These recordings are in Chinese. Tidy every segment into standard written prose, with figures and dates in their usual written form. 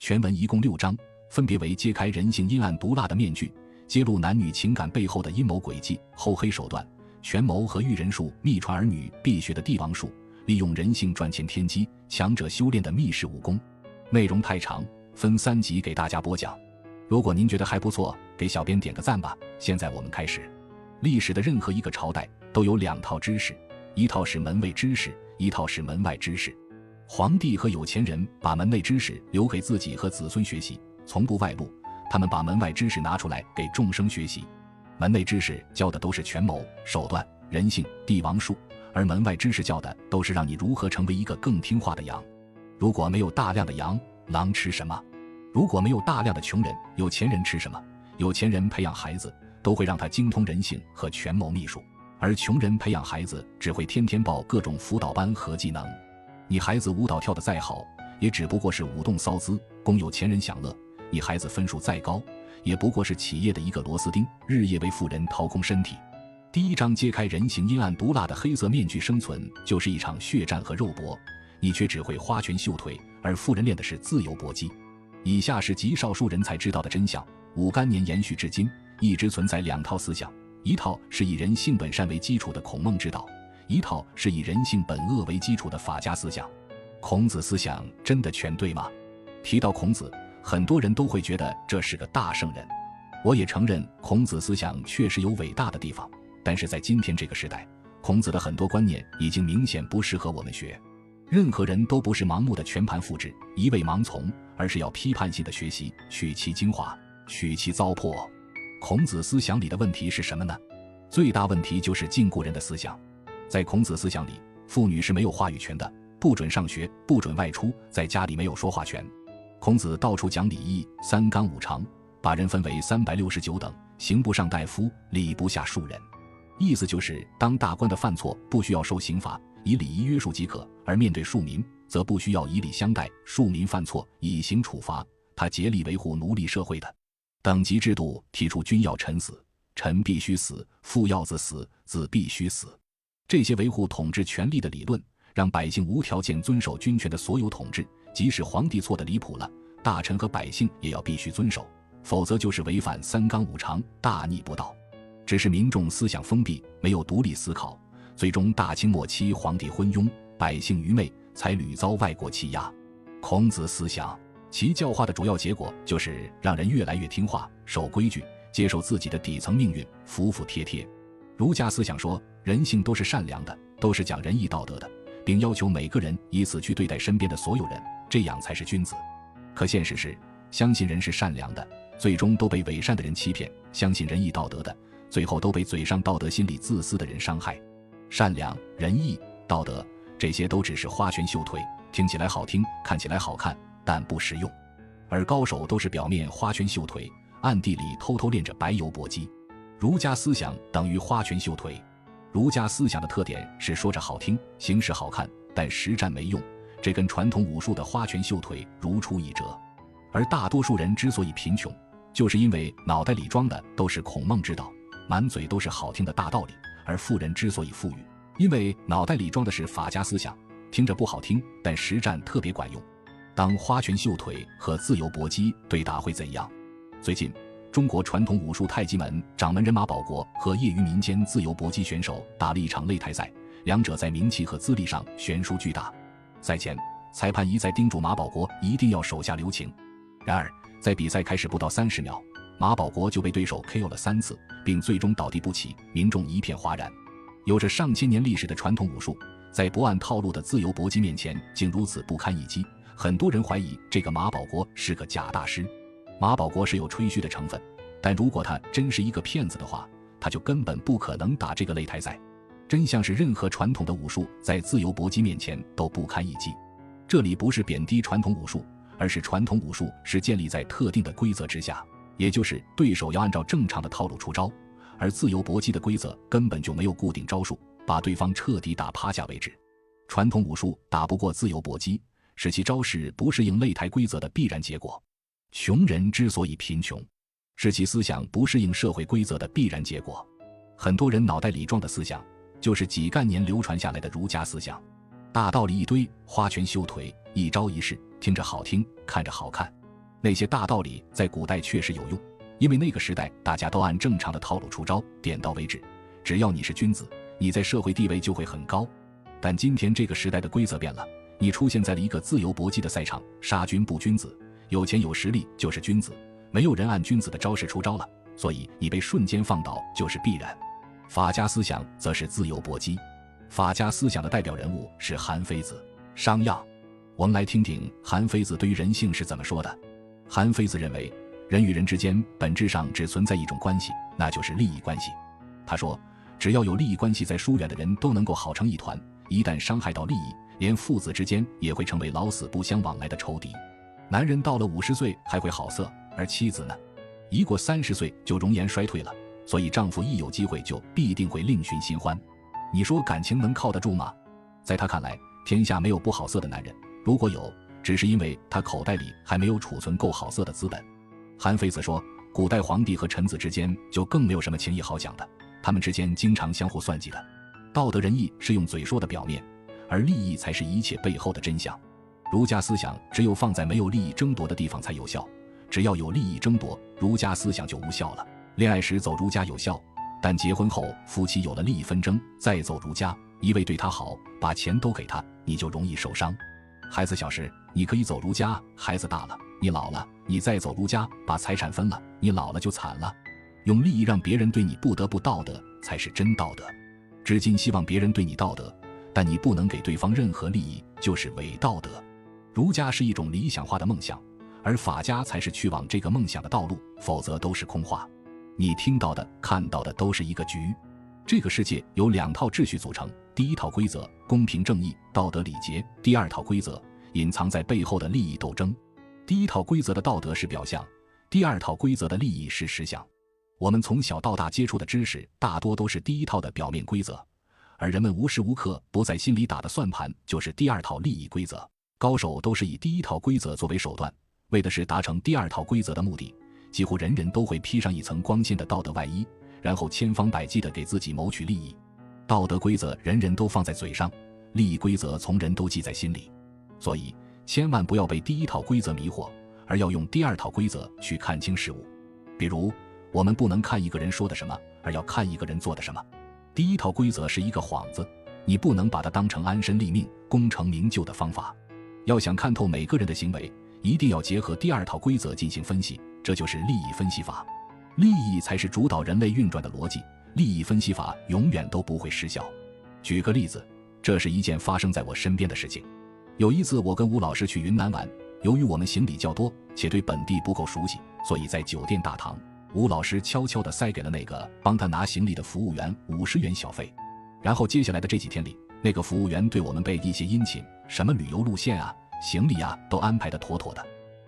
全文一共6章，分别为揭开人性阴暗毒辣的面具，揭露男女情感背后的阴谋诡计、厚黑手段，权谋和育人术，秘传儿女必学的帝王术，利用人性赚钱天机，强者修炼的密室武功。内容太长，分3集给大家播讲。如果您觉得还不错，给小编点个赞吧。现在我们开始。历史的任何一个朝代都有2套知识，一套是门卫知识，一套是门外知识。皇帝和有钱人把门内知识留给自己和子孙学习，从不外露，他们把门外知识拿出来给众生学习。门内知识教的都是权谋、手段、人性、帝王术，而门外知识教的都是让你如何成为一个更听话的羊。如果没有大量的羊，狼吃什么？如果没有大量的穷人，有钱人吃什么？有钱人培养孩子都会让他精通人性和权谋秘术，而穷人培养孩子只会天天报各种辅导班和技能。你孩子舞蹈跳得再好，也只不过是舞动骚姿，供有钱人享乐；你孩子分数再高，也不过是企业的一个螺丝钉，日夜为富人掏空身体。第1章揭开人性阴暗毒辣的黑色面具，生存就是一场血战和肉搏，你却只会花拳绣腿，而富人练的是自由搏击。以下是极少数人才知道的真相：5干年延续至今，一直存在2套思想，一套是以人性本善为基础的孔孟之道，一套是以人性本恶为基础的法家思想。孔子思想真的全对吗？提到孔子，很多人都会觉得这是个大圣人。我也承认孔子思想确实有伟大的地方，但是在今天这个时代，孔子的很多观念已经明显不适合我们学。任何人都不是盲目的全盘复制，一味盲从，而是要批判性的学习，取其精华，去其糟粕。孔子思想里的问题是什么呢？最大问题就是禁锢人的思想。在孔子思想里，妇女是没有话语权的，不准上学，不准外出，在家里没有说话权。孔子到处讲礼义，3纲5常，把人分为369等，刑不上大夫，礼不下庶人。意思就是当大官的犯错不需要受刑罚，以礼仪约束即可，而面对庶民则不需要以礼相待，庶民犯错以刑处罚。他竭力维护奴隶社会的等级制度，提出君要臣死，臣必须死，父要子死，子必须死。这些维护统治权力的理论，让百姓无条件遵守君权的所有统治，即使皇帝错得离谱了，大臣和百姓也要必须遵守，否则就是违反3纲5常，大逆不道。只是民众思想封闭，没有独立思考，最终大清末期皇帝昏庸，百姓愚昧，才屡遭外国欺压。孔子思想其教化的主要结果就是让人越来越听话，守规矩，接受自己的底层命运，服服帖帖。儒家思想说人性都是善良的，都是讲仁义道德的，并要求每个人以此去对待身边的所有人，这样才是君子。可现实是，相信人是善良的，最终都被伪善的人欺骗；相信仁义道德的，最后都被嘴上道德心里自私的人伤害。善良、仁义、道德，这些都只是花拳绣腿，听起来好听，看起来好看，但不实用。而高手都是表面花拳绣腿，暗地里偷偷练着白油搏击。儒家思想等于花拳绣腿。儒家思想的特点是说着好听，形式好看，但实战没用，这跟传统武术的花拳绣腿如出一辙。而大多数人之所以贫穷，就是因为脑袋里装的都是孔孟之道，满嘴都是好听的大道理；而富人之所以富裕，因为脑袋里装的是法家思想，听着不好听，但实战特别管用。当花拳绣腿和自由搏击对打会怎样？最近中国传统武术太极门掌门人马保国和业余民间自由搏击选手打了一场擂台赛，两者在名气和资历上悬殊巨大。赛前，裁判一再叮嘱马保国一定要手下留情。然而，在比赛开始不到30秒，马保国就被对手 KO 了3次，并最终倒地不起，民众一片哗然。有着上千年历史的传统武术，在不按套路的自由搏击面前竟如此不堪一击，很多人怀疑这个马保国是个假大师。马保国是有吹嘘的成分，但如果他真是一个骗子的话，他就根本不可能打这个擂台赛。真相是任何传统的武术在自由搏击面前都不堪一击。这里不是贬低传统武术，而是传统武术是建立在特定的规则之下，也就是对手要按照正常的套路出招，而自由搏击的规则根本就没有固定招数，把对方彻底打趴下为止。传统武术打不过自由搏击，使其招式不适应擂台规则的必然结果。穷人之所以贫穷，是其思想不适应社会规则的必然结果。很多人脑袋里装的思想，就是几干年流传下来的儒家思想，大道理一堆，花拳绣腿，一招一式，听着好听，看着好看。那些大道理在古代确实有用，因为那个时代大家都按正常的套路出招，点到为止。只要你是君子，你在社会地位就会很高。但今天这个时代的规则变了，你出现在了一个自由搏击的赛场，杀君不君子，有钱有实力就是君子，没有人按君子的招式出招了，所以你被瞬间放倒就是必然。法家思想则是自由搏击，法家思想的代表人物是韩非子、商鞅。我们来听听韩非子对于人性是怎么说的。韩非子认为，人与人之间本质上只存在一种关系，那就是利益关系。他说，只要有利益关系在疏远的人都能够好成一团，一旦伤害到利益，连父子之间也会成为老死不相往来的仇敌。男人到了50岁还会好色，而妻子呢，一过30岁就容颜衰退了，所以丈夫一有机会就必定会另寻新欢。你说感情能靠得住吗？在他看来，天下没有不好色的男人，如果有，只是因为他口袋里还没有储存够好色的资本。韩非子说，古代皇帝和臣子之间就更没有什么情义好讲的，他们之间经常相互算计的。道德仁义是用嘴说的表面，而利益才是一切背后的真相。儒家思想只有放在没有利益争夺的地方才有效，只要有利益争夺，儒家思想就无效了。恋爱时走儒家有效，但结婚后夫妻有了利益纷争，再走儒家，一味对他好，把钱都给他，你就容易受伤。孩子小时你可以走儒家，孩子大了，你老了，你再走儒家，把财产分了，你老了就惨了。用利益让别人对你不得不道德，才是真道德。至今希望别人对你道德，但你不能给对方任何利益，就是伪道德。儒家是一种理想化的梦想，而法家才是去往这个梦想的道路，否则都是空话。你听到的看到的都是一个局。这个世界由2套秩序组成，第一套规则公平正义、道德礼节，第2套规则隐藏在背后的利益斗争。第一套规则的道德是表象，第2套规则的利益是实相。我们从小到大接触的知识大多都是第一套的表面规则，而人们无时无刻不在心里打的算盘就是第2套利益规则。高手都是以第一套规则作为手段，为的是达成第2套规则的目的。几乎人人都会披上一层光鲜的道德外衣，然后千方百计地给自己谋取利益。道德规则人人都放在嘴上，利益规则从人都记在心里。所以千万不要被第一套规则迷惑，而要用第2套规则去看清事物。比如我们不能看一个人说的什么，而要看一个人做的什么。第一套规则是一个幌子，你不能把它当成安身立命、功成名就的方法。要想看透每个人的行为，一定要结合第2套规则进行分析，这就是利益分析法。利益才是主导人类运转的逻辑，利益分析法永远都不会失效。举个例子，这是一件发生在我身边的事情。有一次我跟吴老师去云南玩，由于我们行李较多，且对本地不够熟悉，所以在酒店大堂，吴老师悄悄地塞给了那个帮他拿行李的服务员50元小费。然后接下来的这几天里，那个服务员对我们备一些殷勤，什么旅游路线啊、行李啊都安排得妥妥的。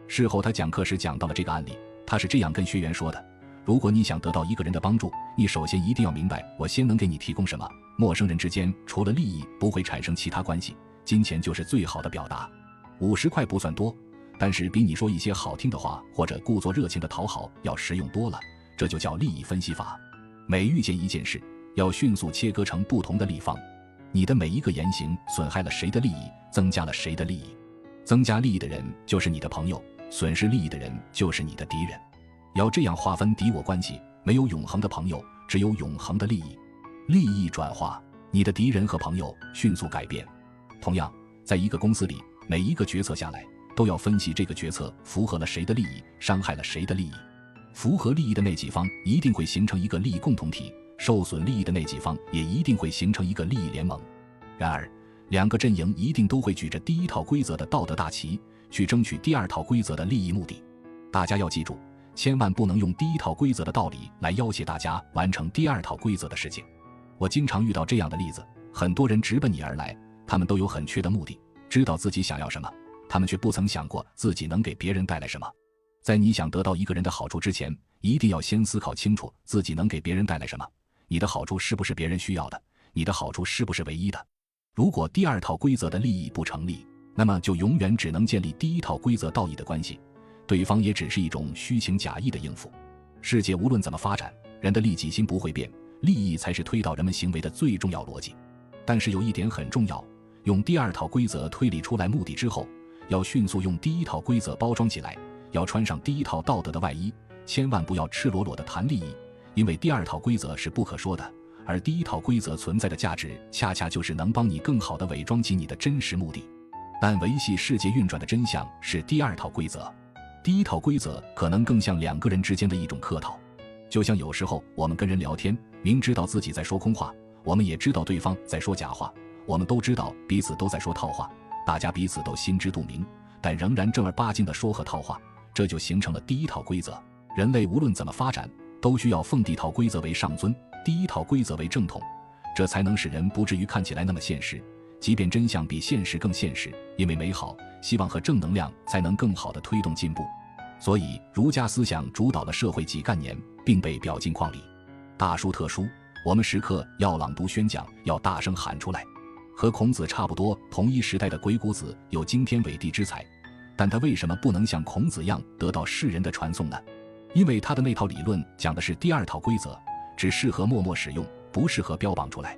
事后他讲课时讲到了这个案例，他是这样跟学员说的：如果你想得到一个人的帮助，你首先一定要明白我先能给你提供什么。陌生人之间除了利益不会产生其他关系，金钱就是最好的表达。50块不算多，但是比你说一些好听的话或者故作热情的讨好要实用多了，这就叫利益分析法。每遇见一件事，要迅速切割成不同的利方，你的每一个言行损害了谁的利益，增加了谁的利益。增加利益的人就是你的朋友，损失利益的人就是你的敌人。要这样划分敌我关系，没有永恒的朋友，只有永恒的利益。利益转化，你的敌人和朋友迅速改变。同样，在一个公司里，每一个决策下来，都要分析这个决策符合了谁的利益，伤害了谁的利益。符合利益的那几方一定会形成一个利益共同体，受损利益的那几方也一定会形成一个利益联盟。然而2个阵营一定都会举着第一套规则的道德大旗，去争取第2套规则的利益目的。大家要记住，千万不能用第一套规则的道理来要挟大家完成第2套规则的事情。我经常遇到这样的例子，很多人直奔你而来，他们都有很确的目的，知道自己想要什么，他们却不曾想过自己能给别人带来什么。在你想得到一个人的好处之前，一定要先思考清楚自己能给别人带来什么，你的好处是不是别人需要的，你的好处是不是唯一的。如果第2套规则的利益不成立，那么就永远只能建立第1套规则道义的关系，对方也只是一种虚情假意的应付。世界无论怎么发展，人的利己心不会变，利益才是推导人们行为的最重要逻辑。但是有一点很重要，用第2套规则推理出来目的之后，要迅速用第1套规则包装起来，要穿上第一套道德的外衣，千万不要赤裸裸地谈利益，因为第二套规则是不可说的，而第一套规则存在的价值恰恰就是能帮你更好地伪装起你的真实目的。但维系世界运转的真相是第二套规则，第一套规则可能更像两个人之间的一种客套。就像有时候我们跟人聊天，明知道自己在说空话，我们也知道对方在说假话，我们都知道彼此都在说套话，大家彼此都心知肚明，但仍然正儿八经地说和套话，这就形成了第一套规则。人类无论怎么发展，都需要奉第一套规则为上尊，第一套规则为正统，这才能使人不至于看起来那么现实，即便真相比现实更现实，因为美好、希望和正能量才能更好地推动进步。所以儒家思想主导了社会几干年，并被表进框里。大书特书，我们时刻要朗读宣讲，要大声喊出来。和孔子差不多同一时代的鬼谷子有惊天伟地之才，但他为什么不能像孔子一样得到世人的传颂呢？因为他的那套理论讲的是第二套规则，只适合默默使用，不适合标榜出来。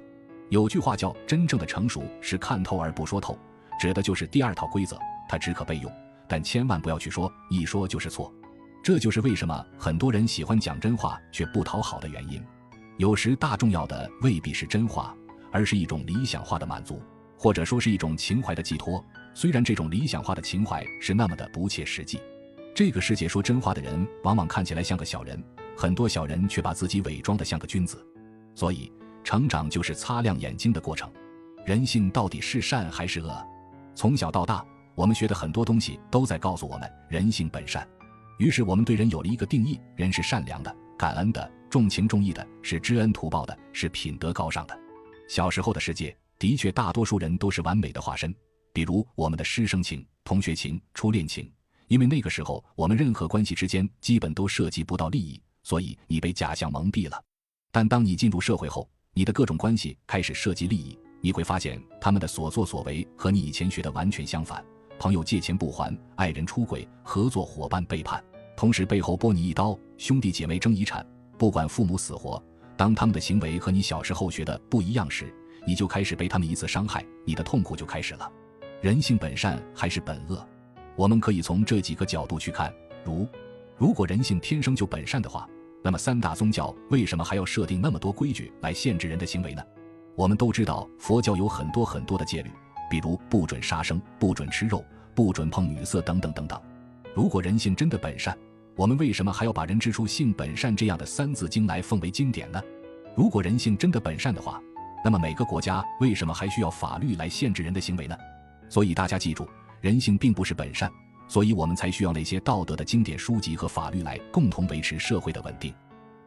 有句话叫真正的成熟是看透而不说透，指的就是第二套规则，它只可备用，但千万不要去说，一说就是错。这就是为什么很多人喜欢讲真话却不讨好的原因。有时大重要的未必是真话，而是一种理想化的满足，或者说是一种情怀的寄托，虽然这种理想化的情怀是那么的不切实际。这个世界说真话的人往往看起来像个小人，很多小人却把自己伪装得像个君子。所以成长就是擦亮眼睛的过程。人性到底是善还是恶？从小到大，我们学的很多东西都在告诉我们人性本善。于是我们对人有了一个定义，人是善良的、感恩的、重情重义的，是知恩图报的，是品德高尚的。小时候的世界的确大多数人都是完美的化身，比如我们的师生情、同学情、初恋情，因为那个时候我们任何关系之间基本都涉及不到利益，所以你被假象蒙蔽了。但当你进入社会后，你的各种关系开始涉及利益，你会发现他们的所作所为和你以前学的完全相反。朋友借钱不还，爱人出轨，合作伙伴背叛，同时背后剥你一刀，兄弟姐妹争遗产，不管父母死活。当他们的行为和你小时候学的不一样时，你就开始被他们一次伤害，你的痛苦就开始了。人性本善还是本恶？我们可以从这几个角度去看。如果人性天生就本善的话，那么三大宗教为什么还要设定那么多规矩来限制人的行为呢？我们都知道佛教有很多的戒律，比如不准杀生，不准吃肉，不准碰女色等等等等。如果人性真的本善，我们为什么还要把人之初性本善这样的三字经来奉为经典呢？如果人性真的本善的话，那么每个国家为什么还需要法律来限制人的行为呢？所以大家记住，人性并不是本善，所以我们才需要那些道德的经典书籍和法律来共同维持社会的稳定。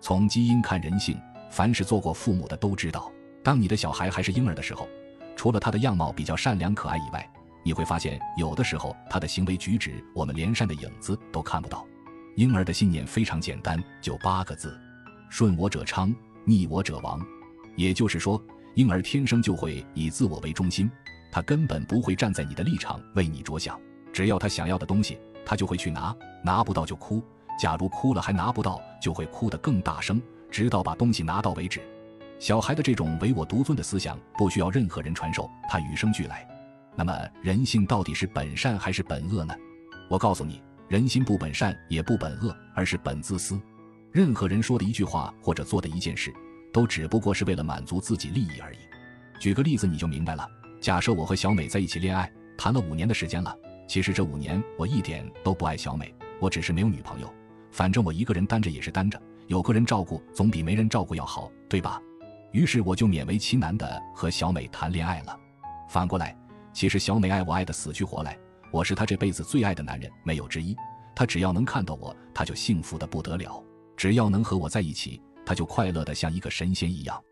从基因看人性，凡是做过父母的都知道，当你的小孩还是婴儿的时候，除了他的样貌比较善良可爱以外，你会发现有的时候他的行为举止我们连善的影子都看不到。婴儿的信念非常简单，就8个字：顺我者昌，逆我者亡。也就是说，婴儿天生就会以自我为中心，他根本不会站在你的立场为你着想，只要他想要的东西，他就会去拿，拿不到就哭，假如哭了还拿不到，就会哭得更大声，直到把东西拿到为止。小孩的这种唯我独尊的思想不需要任何人传授，他与生俱来。那么人性到底是本善还是本恶呢？我告诉你，人心不本善也不本恶，而是本自私。任何人说的一句话或者做的一件事，都只不过是为了满足自己利益而已。举个例子你就明白了，假设我和小美在一起恋爱，谈了5年的时间了，其实这5年我一点都不爱小美，我只是没有女朋友，反正我一个人单着也是单着，有个人照顾总比没人照顾要好，对吧？于是我就勉为其难地和小美谈恋爱了。反过来，其实小美爱我爱得死去活来，我是她这辈子最爱的男人，没有之一。她只要能看到我，她就幸福得不得了，只要能和我在一起，她就快乐得像一个神仙一样。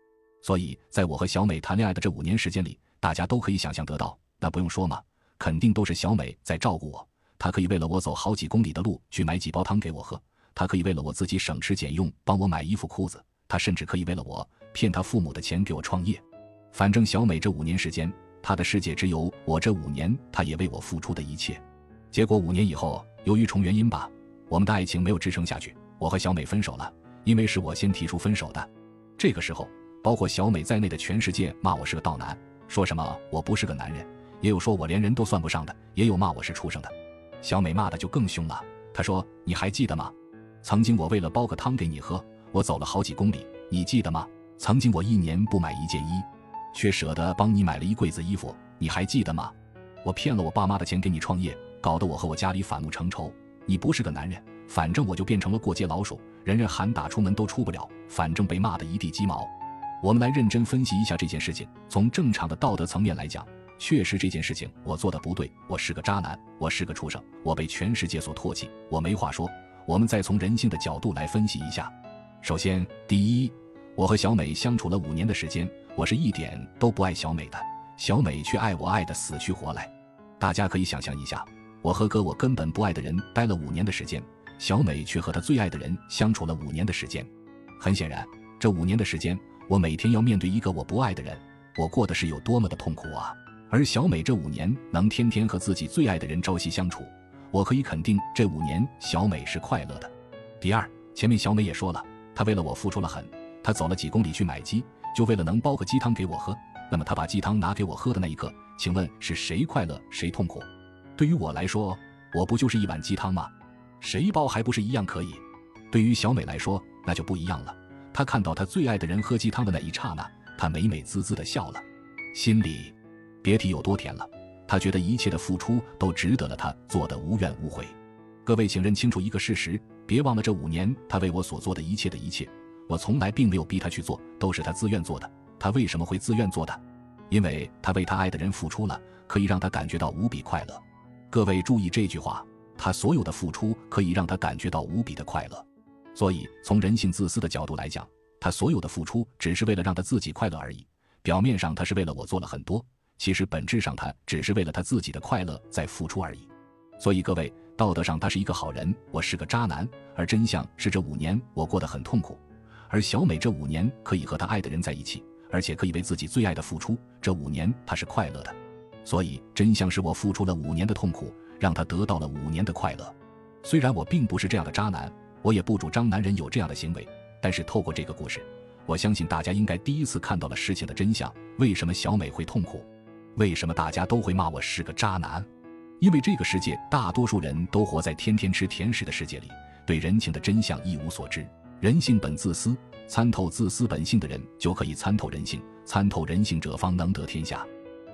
所以在我和小美谈恋爱的这5年时间里，大家都可以想象得到，那不用说嘛，肯定都是小美在照顾我。她可以为了我走好几公里的路去买几包汤给我喝，她可以为了我自己省吃俭用帮我买衣服裤子，她甚至可以为了我骗她父母的钱给我创业。反正小美这5年时间，她的世界只有我，这5年她也为我付出的一切。结果5年以后，由于重原因吧，我们的爱情没有支撑下去，我和小美分手了，因为是我先提出分手的。这个时候，包括小美在内的全世界骂我是个道男，说什么我不是个男人，也有说我连人都算不上的，也有骂我是畜生的。小美骂的就更凶了，他说：“你还记得吗？曾经我为了煲个汤给你喝，我走了好几公里，你记得吗？曾经我1年不买1件衣，却舍得帮你买了一柜子衣服，你还记得吗？我骗了我爸妈的钱给你创业，搞得我和我家里反目成仇。你不是个男人，反正我就变成了过街老鼠，人人喊打出门都出不了，反正被骂得一地鸡毛。”我们来认真分析一下这件事情。从正常的道德层面来讲，确实这件事情我做的不对，我是个渣男，我是个畜生，我被全世界所唾弃，我没话说。我们再从人性的角度来分析一下。首先，第一，我和小美相处了5年的时间，我是一点都不爱小美的，小美却爱我爱得死去活来。大家可以想象一下，我和个我根本不爱的人待了5年的时间，小美却和她最爱的人相处了5年的时间。很显然，这5年的时间，我每天要面对一个我不爱的人，我过的是有多么的痛苦啊！而小美这5年能天天和自己最爱的人朝夕相处，我可以肯定这5年小美是快乐的。第二，前面小美也说了，她为了我付出了很，她走了几公里去买鸡，就为了能煲个鸡汤给我喝。那么她把鸡汤拿给我喝的那一刻，请问是谁快乐谁痛苦？对于我来说，我不就是一碗鸡汤吗？谁煲还不是一样可以？对于小美来说，那就不一样了。她看到她最爱的人喝鸡汤的那一刹那，她美美滋滋地笑了，心里别提有多甜了。她觉得一切的付出都值得了，她做得无怨无悔。各位请认清楚一个事实，别忘了这5年她为我所做的一切，我从来并没有逼她去做，都是她自愿做的。她为什么会自愿做的？因为她为她爱的人付出了，可以让她感觉到无比快乐。各位注意这句话，她所有的付出可以让她感觉到无比的快乐。所以从人性自私的角度来讲，她所有的付出只是为了让她自己快乐而已。表面上她是为了我做了很多，其实本质上她只是为了她自己的快乐在付出而已。所以各位，道德上她是一个好人，我是个渣男，而真相是这5年我过得很痛苦。而小美这5年可以和她爱的人在一起，而且可以为自己最爱的付出，这5年她是快乐的。所以真相是我付出了5年的痛苦，让她得到了5年的快乐。虽然我并不是这样的渣男，我也不主张男人有这样的行为，但是透过这个故事，我相信大家应该第一次看到了事情的真相。为什么小美会痛苦？为什么大家都会骂我是个渣男？因为这个世界大多数人都活在天天吃甜食的世界里，对人情的真相一无所知。人性本自私，参透自私本性的人就可以参透人性，参透人性者方能得天下。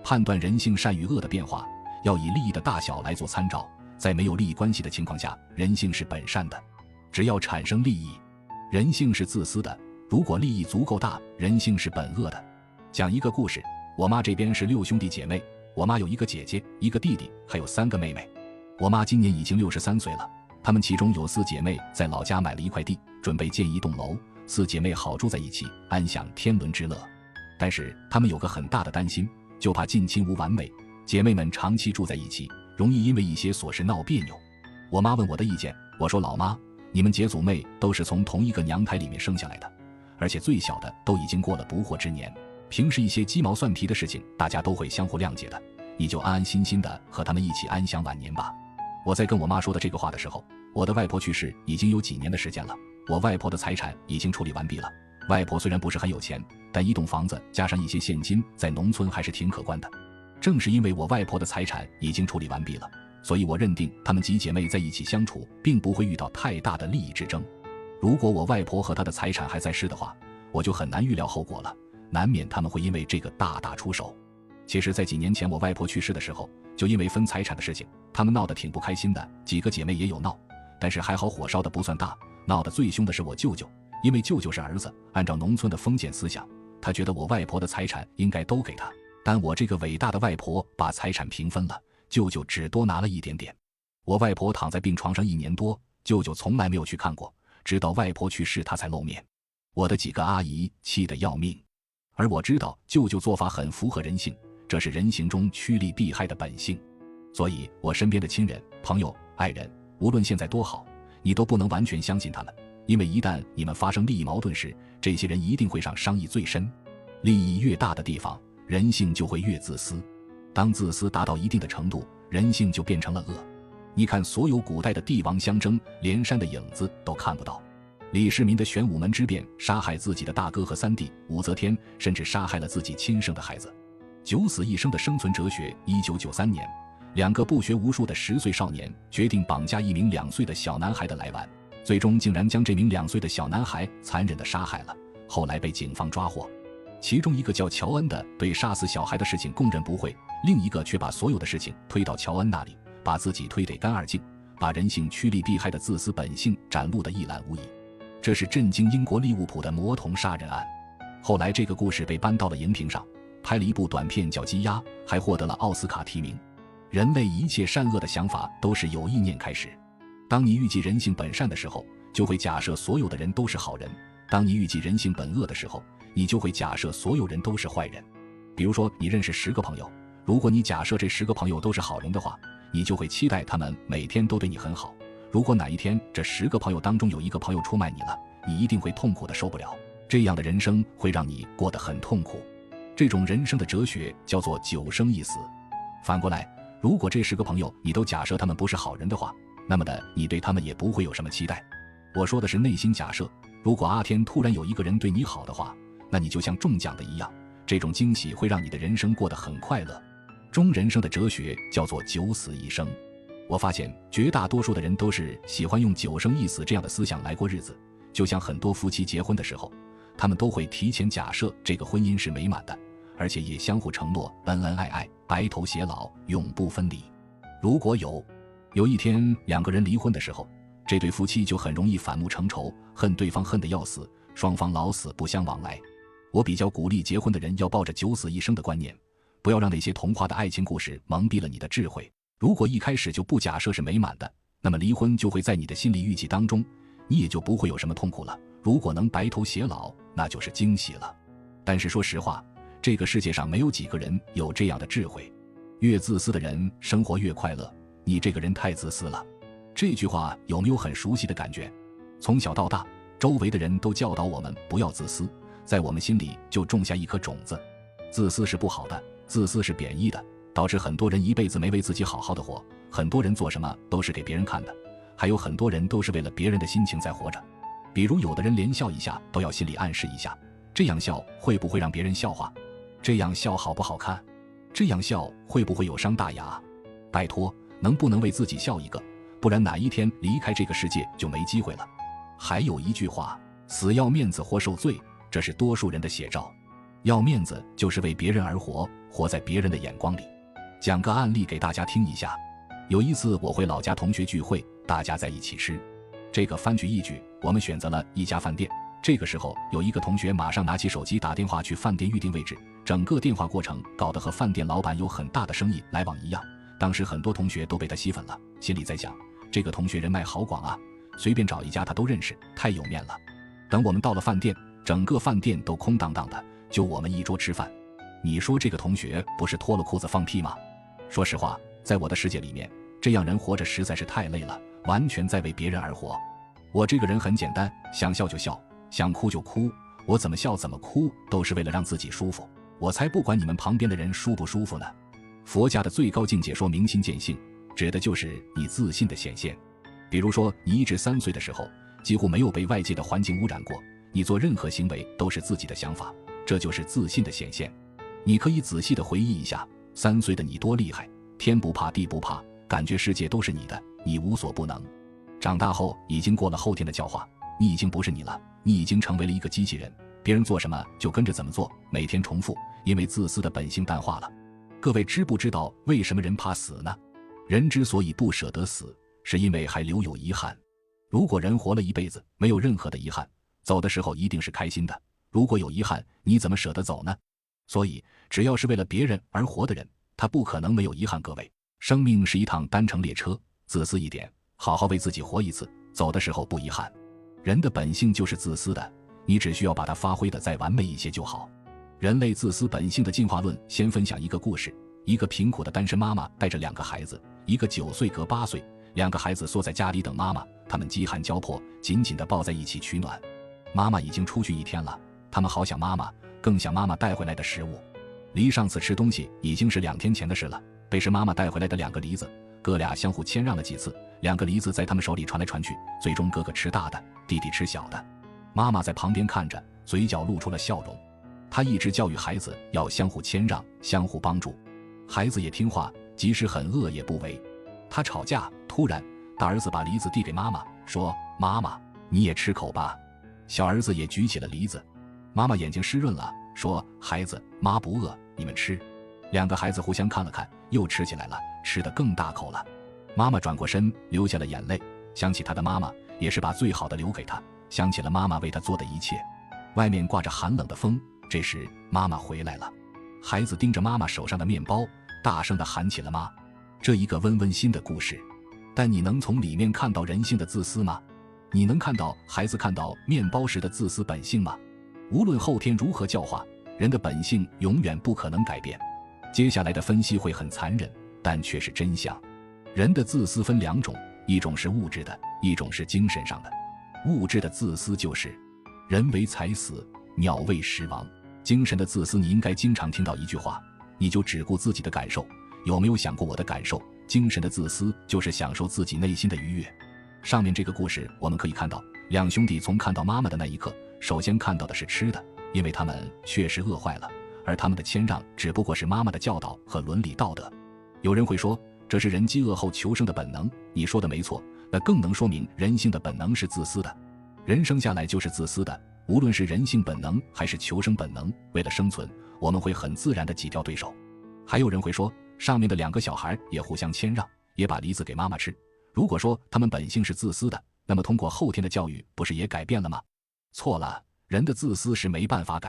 判断人性善与恶的变化，要以利益的大小来做参照。在没有利益关系的情况下，人性是本善的。只要产生利益，人性是自私的；如果利益足够大，人性是本恶的。讲一个故事，我妈这边是6兄弟姐妹，我妈有一个姐姐，一个弟弟，还有3个妹妹。我妈今年已经63岁了，她们其中有4姐妹在老家买了一块地，准备建一栋楼，4姐妹好住在一起，安享天伦之乐。但是她们有个很大的担心，就怕近亲无完美，姐妹们长期住在一起，容易因为一些琐事闹别扭。我妈问我的意见，我说老妈，你们姐祖妹都是从同一个娘胎里面生下来的，而且最小的都已经过了不惑之年，平时一些鸡毛蒜皮的事情大家都会相互谅解的，你就安安心心的和他们一起安享晚年吧。我在跟我妈说的这个话的时候，我的外婆去世已经有几年的时间了，我外婆的财产已经处理完毕了。外婆虽然不是很有钱，但一栋房子加上一些现金在农村还是挺可观的。正是因为我外婆的财产已经处理完毕了，所以我认定她们几姐妹在一起相处并不会遇到太大的利益之争。如果我外婆和她的财产还在世的话，我就很难预料后果了，难免她们会因为这个大打出手。其实在几年前我外婆去世的时候，就因为分财产的事情，她们闹得挺不开心的，几个姐妹也有闹，但是还好火烧的不算大，闹得最凶的是我舅舅，因为舅舅是儿子，按照农村的封建思想，他觉得我外婆的财产应该都给他，但我这个伟大的外婆把财产平分了，舅舅只多拿了一点点。我外婆躺在病床上1年多，舅舅从来没有去看过，直到外婆去世他才露面。我的几个阿姨气得要命，而我知道舅舅做法很符合人性，这是人性中趋利避害的本性。所以我身边的亲人、朋友、爱人，无论现在多好，你都不能完全相信他们，因为一旦你们发生利益矛盾时，这些人一定会上商议最深。利益越大的地方，人性就会越自私，当自私达到一定的程度，人性就变成了恶。你看所有古代的帝王相争，连山的影子都看不到。李世民的玄武门之变，杀害自己的大哥和3弟，武则天甚至杀害了自己亲生的孩子。九死一生的生存哲学，1993年2个不学无术的10岁少年决定绑架一名2岁的小男孩的来玩，最终竟然将这名2岁的小男孩残忍地杀害了，后来被警方抓获。其中一个叫乔恩的对杀死小孩的事情供认不讳，另一个却把所有的事情推到乔恩那里，把自己推得干二净，把人性趋利避害的自私本性展露得一览无遗。这是震惊英国利物浦的魔童杀人案。后来这个故事被搬到了荧屏上，拍了一部短片叫《鸡鸭》，还获得了奥斯卡提名。人类一切善恶的想法都是由意念开始。当你预计人性本善的时候，就会假设所有的人都是好人；当你预计人性本恶的时候，你就会假设所有人都是坏人。比如说，你认识10个朋友，如果你假设这10个朋友都是好人的话，你就会期待他们每天都对你很好。如果哪一天这10个朋友当中有一个朋友出卖你了，你一定会痛苦的受不了。这样的人生会让你过得很痛苦。这种人生的哲学叫做9生一死。反过来，如果这10个朋友你都假设他们不是好人的话，那么你对他们也不会有什么期待。我说的是内心假设，如果阿天突然有一个人对你好的话，那你就像中奖的一样，这种惊喜会让你的人生过得很快乐。中人生的哲学叫做9死1生。我发现绝大多数的人都是喜欢用9生1死这样的思想来过日子，就像很多夫妻结婚的时候，他们都会提前假设这个婚姻是美满的，而且也相互承诺恩恩爱爱，白头偕老，永不分离。如果有一天2个人离婚的时候，这对夫妻就很容易反目成仇，恨对方恨得要死，双方老死不相往来。我比较鼓励结婚的人要抱着9死1生的观念，不要让那些童话的爱情故事蒙蔽了你的智慧。如果一开始就不假设是美满的，那么离婚就会在你的心理预计当中，你也就不会有什么痛苦了。如果能白头偕老，那就是惊喜了。但是说实话，这个世界上没有几个人有这样的智慧。越自私的人生活越快乐，你这个人太自私了。这句话有没有很熟悉的感觉？从小到大，周围的人都教导我们不要自私，在我们心里就种下一颗种子。自私是不好的，自私是贬义的，导致很多人一辈子没为自己好好的活，很多人做什么都是给别人看的，还有很多人都是为了别人的心情在活着。比如有的人连笑一下都要心里暗示一下，这样笑会不会让别人笑话？这样笑好不好看？这样笑会不会有伤大雅？拜托，能不能为自己笑一个？不然哪一天离开这个世界就没机会了。还有一句话，死要面子活受罪，这是多数人的写照。要面子就是为别人而活，活在别人的眼光里。讲个案例给大家听一下。有一次我回老家同学聚会，大家在一起吃。这个翻举一举，我们选择了一家饭店。这个时候有一个同学马上拿起手机打电话去饭店预定位置，整个电话过程搞得和饭店老板有很大的生意来往一样。当时很多同学都被他吸粉了，心里在想，这个同学人脉好广啊，随便找一家他都认识，太有面了。等我们到了饭店，整个饭店都空荡荡的，就我们一桌吃饭。你说这个同学不是脱了裤子放屁吗？说实话，在我的世界里面，这样人活着实在是太累了，完全在为别人而活。我这个人很简单，想笑就笑，想哭就哭，我怎么笑怎么哭都是为了让自己舒服，我才不管你们旁边的人舒不舒服呢。佛家的最高境界说明心见性，指的就是你自信的显现。比如说你1至3岁的时候几乎没有被外界的环境污染过，你做任何行为都是自己的想法，这就是自信的显现。你可以仔细的回忆一下，3岁的你多厉害，天不怕地不怕，感觉世界都是你的，你无所不能。长大后已经过了后天的教化，你已经不是你了，你已经成为了一个机器人，别人做什么就跟着怎么做，每天重复，因为自私的本性淡化了。各位知不知道为什么人怕死呢？人之所以不舍得死，是因为还留有遗憾。如果人活了一辈子没有任何的遗憾，走的时候一定是开心的。如果有遗憾，你怎么舍得走呢？所以只要是为了别人而活的人，他不可能没有遗憾。各位，生命是一趟单程列车，自私一点，好好为自己活一次，走的时候不遗憾。人的本性就是自私的，你只需要把它发挥的再完美一些就好。人类自私本性的进化论，先分享一个故事。一个贫苦的单身妈妈带着2个孩子，一个9岁隔8岁，2个孩子缩在家里等妈妈，他们饥寒交迫，紧紧地抱在一起取暖。妈妈已经出去1天了，他们好想妈妈，更想妈妈带回来的食物。离上次吃东西已经是2天前的事了，被是妈妈带回来的2个梨子，哥俩相互谦让了几次，2个梨子在他们手里传来传去，最终哥哥吃大的，弟弟吃小的。妈妈在旁边看着，嘴角露出了笑容。她一直教育孩子要相互谦让，相互帮助。孩子也听话，即使很饿也不为。他吵架，突然大儿子把梨子递给妈妈，说：妈妈，你也吃口吧。小儿子也举起了梨子，妈妈眼睛湿润了，说：孩子，妈不饿，你们吃。两个孩子互相看了看，又吃起来了，吃得更大口了。妈妈转过身，流下了眼泪，想起她的妈妈，也是把最好的留给她，想起了妈妈为她做的一切。外面刮着寒冷的风，这时妈妈回来了。孩子盯着妈妈手上的面包，大声地喊起了妈。这一个温馨的故事，但你能从里面看到人性的自私吗？你能看到孩子看到面包时的自私本性吗？无论后天如何教化，人的本性永远不可能改变。接下来的分析会很残忍，但却是真相。人的自私分两种，一种是物质的，一种是精神上的。物质的自私就是人为财死，鸟为食亡。精神的自私，你应该经常听到一句话，你就只顾自己的感受，有没有想过我的感受？精神的自私就是享受自己内心的愉悦。上面这个故事我们可以看到，两兄弟从看到妈妈的那一刻，首先看到的是吃的，因为他们确实饿坏了，而他们的谦让只不过是妈妈的教导和伦理道德。有人会说，这是人饥饿后求生的本能，你说的没错，那更能说明人性的本能是自私的。人生下来就是自私的，无论是人性本能还是求生本能，为了生存，我们会很自然地挤掉对手。还有人会说，上面的两个小孩也互相谦让，也把梨子给妈妈吃。如果说他们本性是自私的，那么通过后天的教育不是也改变了吗？错了，人的自私是没办法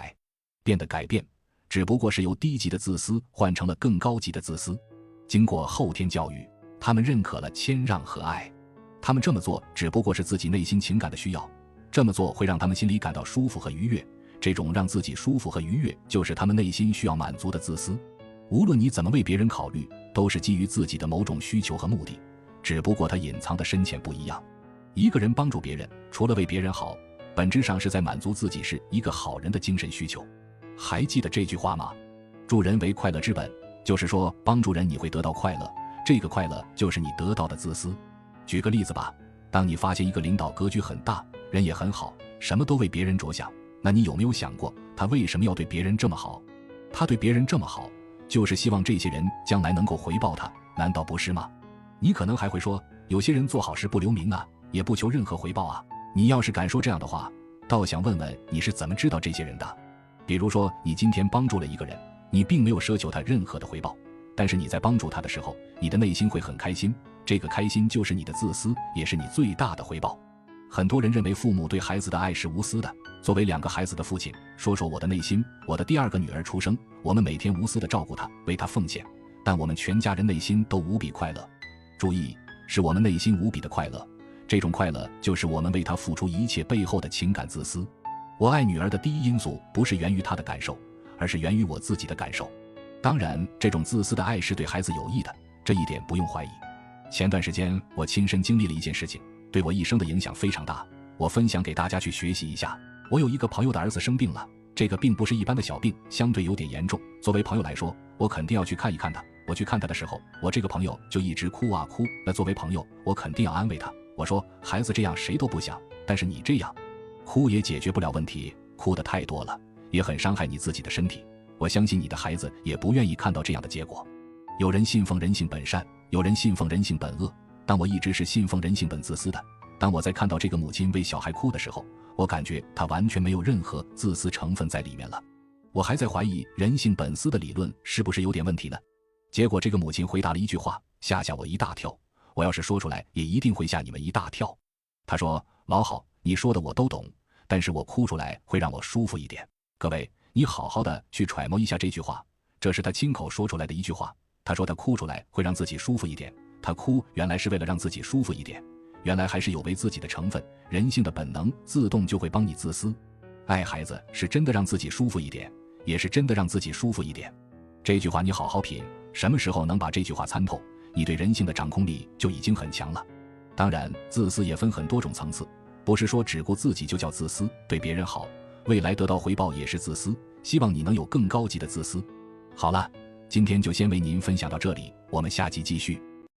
变的，改变只不过是由低级的自私换成了更高级的自私。经过后天教育，他们认可了谦让和爱，他们这么做只不过是自己内心情感的需要，这么做会让他们心里感到舒服和愉悦，这种让自己舒服和愉悦就是他们内心需要满足的自私。无论你怎么为别人考虑，都是基于自己的某种需求和目的，只不过它隐藏的深浅不一样。一个人帮助别人，除了为别人好，本质上是在满足自己是一个好人的精神需求。还记得这句话吗？助人为快乐之本，就是说帮助人你会得到快乐，这个快乐就是你得到的自私。举个例子吧，当你发现一个领导格局很大，人也很好，什么都为别人着想，那你有没有想过他为什么要对别人这么好？他对别人这么好，就是希望这些人将来能够回报他，难道不是吗？你可能还会说，有些人做好事不留名啊，也不求任何回报啊。你要是敢说这样的话，倒想问问你是怎么知道这些人的。比如说你今天帮助了一个人，你并没有奢求他任何的回报，但是你在帮助他的时候，你的内心会很开心，这个开心就是你的自私，也是你最大的回报。很多人认为父母对孩子的爱是无私的，作为两个孩子的父亲，说说我的内心，我的第二个女儿出生，我们每天无私地照顾她，为她奉献，但我们全家人内心都无比快乐。注意，是我们内心无比的快乐，这种快乐就是我们为她付出一切背后的情感自私。我爱女儿的第一因素不是源于她的感受，而是源于我自己的感受。当然，这种自私的爱是对孩子有益的，这一点不用怀疑。前段时间我亲身经历了一件事情，对我一生的影响非常大，我分享给大家去学习一下。我有一个朋友的儿子生病了，这个病不是一般的小病，相对有点严重。作为朋友来说，我肯定要去看一看他。我去看他的时候，我这个朋友就一直哭啊哭。那作为朋友，我肯定要安慰他。我说，孩子这样谁都不想，但是你这样哭也解决不了问题，哭得太多了，也很伤害你自己的身体。我相信你的孩子也不愿意看到这样的结果。有人信奉人性本善，有人信奉人性本恶，但我一直是信奉人性本自私的。当我在看到这个母亲为小孩哭的时候，我感觉她完全没有任何自私成分在里面了。我还在怀疑人性本私的理论是不是有点问题呢？结果这个母亲回答了一句话，吓我一大跳。我要是说出来，也一定会吓你们一大跳。她说，老好，你说的我都懂，但是我哭出来会让我舒服一点。各位，你好好的去揣摩一下这句话，这是她亲口说出来的一句话。她说她哭出来会让自己舒服一点，她哭原来是为了让自己舒服一点，原来还是有为自己的成分。人性的本能自动就会帮你自私。爱孩子是真的让自己舒服一点，也是真的让自己舒服一点。这句话你好好品，什么时候能把这句话参透，你对人性的掌控力就已经很强了。当然，自私也分很多种层次，不是说只顾自己就叫自私，对别人好，未来得到回报也是自私。希望你能有更高级的自私。好了，今天就先为您分享到这里，我们下集继续。